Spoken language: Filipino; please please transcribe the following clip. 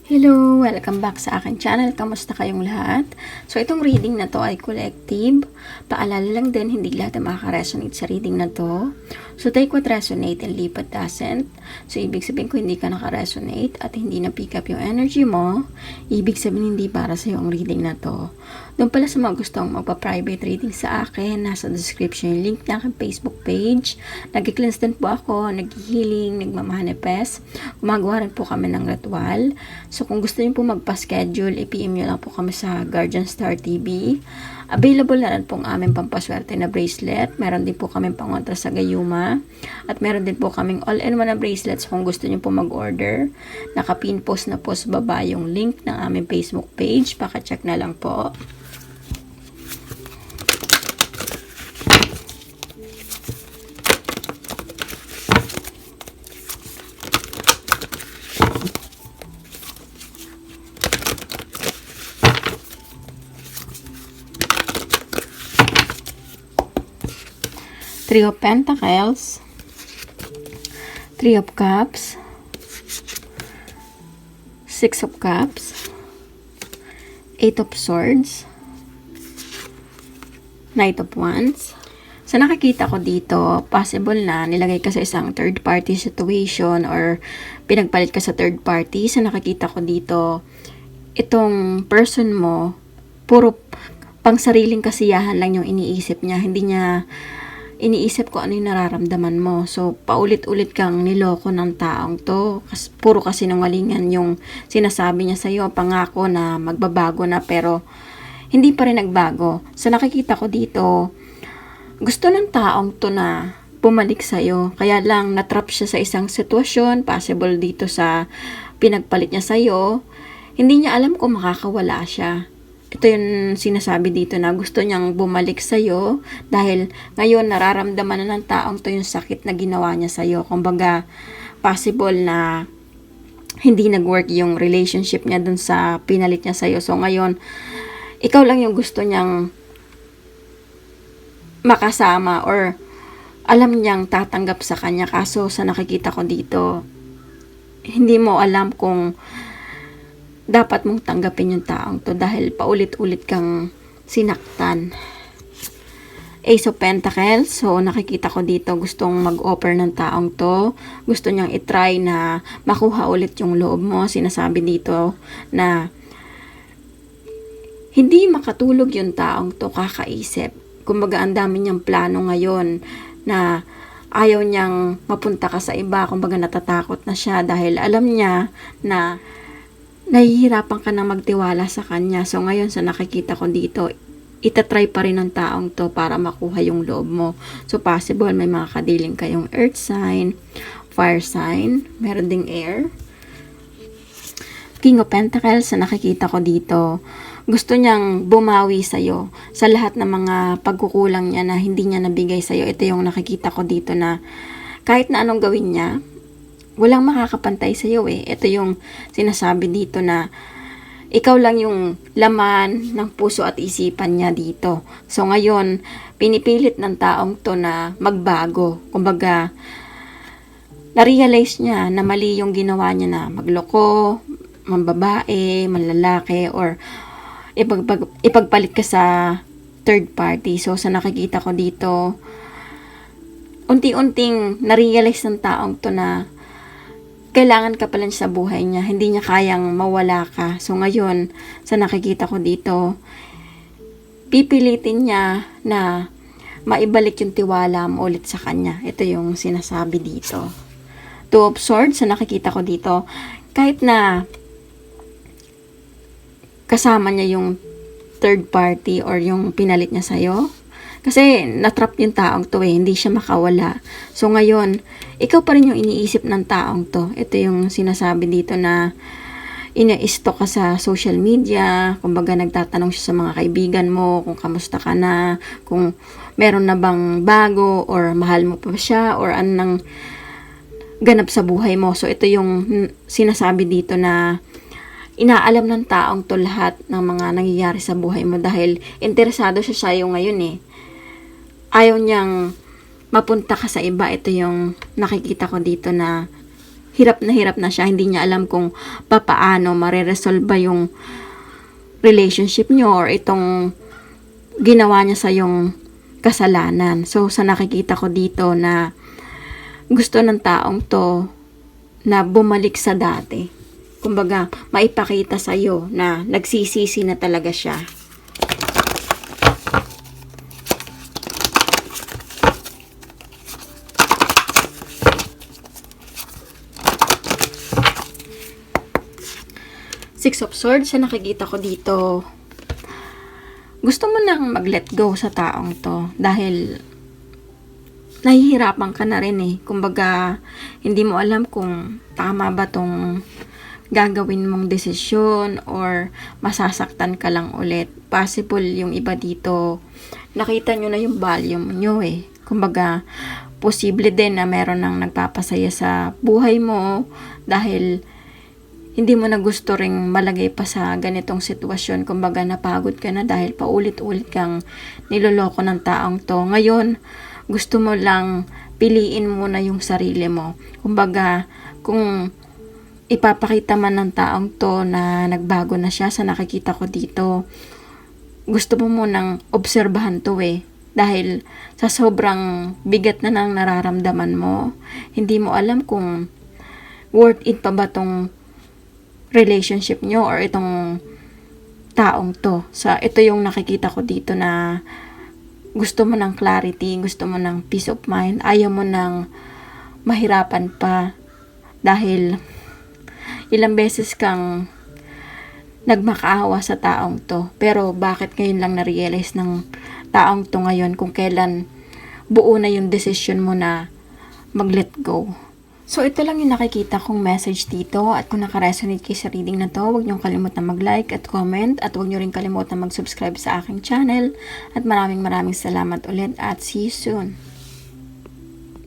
Hello! Welcome back sa aking channel. Kamusta kayong lahat? So, itong reading na to ay collective. Paalala lang din, hindi lahat ay makaka-resonate sa reading na to. So, take what resonate and leave what doesn't. So, ibig sabihin ko hindi ka naka-resonate at hindi na-pick up yung energy mo, ibig sabihin hindi para sa'yo ang reading na to. Doon pala sa mga gustong magpa-private reading sa akin, nasa description yung link na aking Facebook page. Nag-cleanse din po ako, nag-healing, nagmamanifest. Gumagawa rin po kami ng ritual. So, kung gusto niyo po magpa-schedule, i-PM nyo lang po kami sa Guardian Star TV. Available na rin pong aming pampaswerte na bracelet. Meron din po kaming pangontra sa gayuma. At meron din po kaming all-in-one na bracelets kung gusto niyo po mag-order. Naka-pin post na po sa baba yung link ng aming Facebook page. Paka-check na lang po. Three of Pentacles, Three of Cups, Six of Cups, Eight of Swords, Knight of Wands. So, nakikita ko dito, possible na nilagay ka sa isang third party situation or pinagpalit ka sa third party. So, nakikita ko dito, itong person mo, puro pang sariling kasiyahan lang yung iniisip niya. Hindi niya iniisip ko ano yung nararamdaman mo. So, paulit-ulit kang niloko ng taong to. Puro kasinungalingan yung sinasabi niya sa'yo. Pangako na magbabago na pero hindi pa rin nagbago. So, nakikita ko dito, gusto ng taong to na bumalik sa'yo. Kaya lang, natrap siya sa isang sitwasyon. Possible dito sa pinagpalit niya sa'yo. Hindi niya alam kung makakawala siya. Ito yung sinasabi dito na gusto niyang bumalik sa'yo dahil ngayon nararamdaman na ng taong to yung sakit na ginawa niya sa'yo. Kumbaga, possible na hindi nag-work yung relationship niya dun sa pinalit niya sa'yo. So, ngayon, ikaw lang yung gusto niyang makasama or alam niyang tatanggap sa kanya. Kaso, sa nakikita ko dito, hindi mo alam kung dapat mong tanggapin yung taong to dahil paulit-ulit kang sinaktan. Ace of Pentacles. So, nakikita ko dito gustong mag-offer ng taong to. Gusto niyang itry na makuha ulit yung loob mo. Sinasabi dito na hindi makatulog yung taong to kakaisip. Kumbaga, ang dami niyang plano ngayon na ayaw niyang mapunta ka sa iba. Kumbaga, natatakot na siya dahil alam niya na nahihirapan ka na magtiwala sa kanya. So, ngayon sa nakikita ko dito, itatry pa rin ng taong to para makuha yung loob mo. So, possible may mga kadiling kayong earth sign, fire sign, meron ding air. King of Pentacles, sa nakikita ko dito, gusto niyang bumawi sa'yo sa lahat ng mga pagkukulang niya na hindi niya nabigay sa'yo. Ito yung nakikita ko dito na kahit na anong gawin niya, walang makakapantay sa iyo eh. Ito yung sinasabi dito na ikaw lang yung laman ng puso at isipan niya dito. So ngayon, pinipilit ng taong to na magbago. Kumbaga, na-realize niya na mali yung ginawa niya na magloko, mambabae, manlalaki, or ipagpalit ka sa third party. So sa nakikita ko dito, unti-unting na-realize ng taong to na kailangan ka pala sa buhay niya. Hindi niya kayang mawala ka. So, ngayon, sa nakikita ko dito, pipilitin niya na maibalik yung tiwala mo ulit sa kanya. Ito yung sinasabi dito. Two of Swords, sa nakikita ko dito, kahit na kasama niya yung third party or yung pinalit niya sa'yo, kasi natrap yung taong to eh, hindi siya makawala. So ngayon, ikaw pa rin yung iniisip ng taong to. Ito yung sinasabi dito na ina-stalk ka sa social media, kumbaga nagtatanong siya sa mga kaibigan mo kung kamusta ka na, kung meron na bang bago or mahal mo pa siya or anong ganap sa buhay mo. So ito yung sinasabi dito na inaalam ng taong to lahat ng mga nangyayari sa buhay mo dahil interesado siya sa'yo ngayon eh. Ayaw niyang mapunta ka sa iba. Ito yung nakikita ko dito na hirap na siya. Hindi niya alam kung papaano mareresolve yung relationship nyo or itong ginawa niya sa yung kasalanan. So, sa nakikita ko dito na gusto ng taong to na bumalik sa dati. Kumbaga, maipakita sa'yo na nagsisisi na talaga siya. Six of Swords, sa nakikita ko dito, gusto mo nang mag-let go sa taong to dahil nahihirapan ka na rin eh. Kumbaga, hindi mo alam kung tama ba tong gagawin mong desisyon or masasaktan ka lang ulit. Possible yung iba dito, nakita nyo na yung value nyo eh. Kumbaga, posible din na meron nang nagpapasaya sa buhay mo dahil hindi mo na gusto ring malagay pa sa ganitong sitwasyon. Kumbaga, napagod ka na dahil paulit-ulit kang niloloko ng taong to. Ngayon, gusto mo lang piliin mo na yung sarili mo. Kumbaga, kung ipapakita man ng taong to na nagbago na siya sa nakikita ko dito, gusto mo munang obserbahan to eh. Dahil sa sobrang bigat na nang nararamdaman mo, hindi mo alam kung worth it pa ba tong relationship nyo or itong taong to. So, ito yung nakikita ko dito na gusto mo ng clarity, gusto mo ng peace of mind, ayaw mo ng mahirapan pa dahil ilang beses kang nagmakaawa sa taong to. Pero bakit ngayon lang na-realize ng taong to ngayon kung kailan buo na yung decision mo na mag-let go? So, ito lang yung nakikita kong message dito at kung nakaresonate kayo sa reading na to, huwag niyong kalimutan mag-like at comment at huwag niyo rin kalimutan mag-subscribe sa aking channel at maraming salamat ulit at see you soon.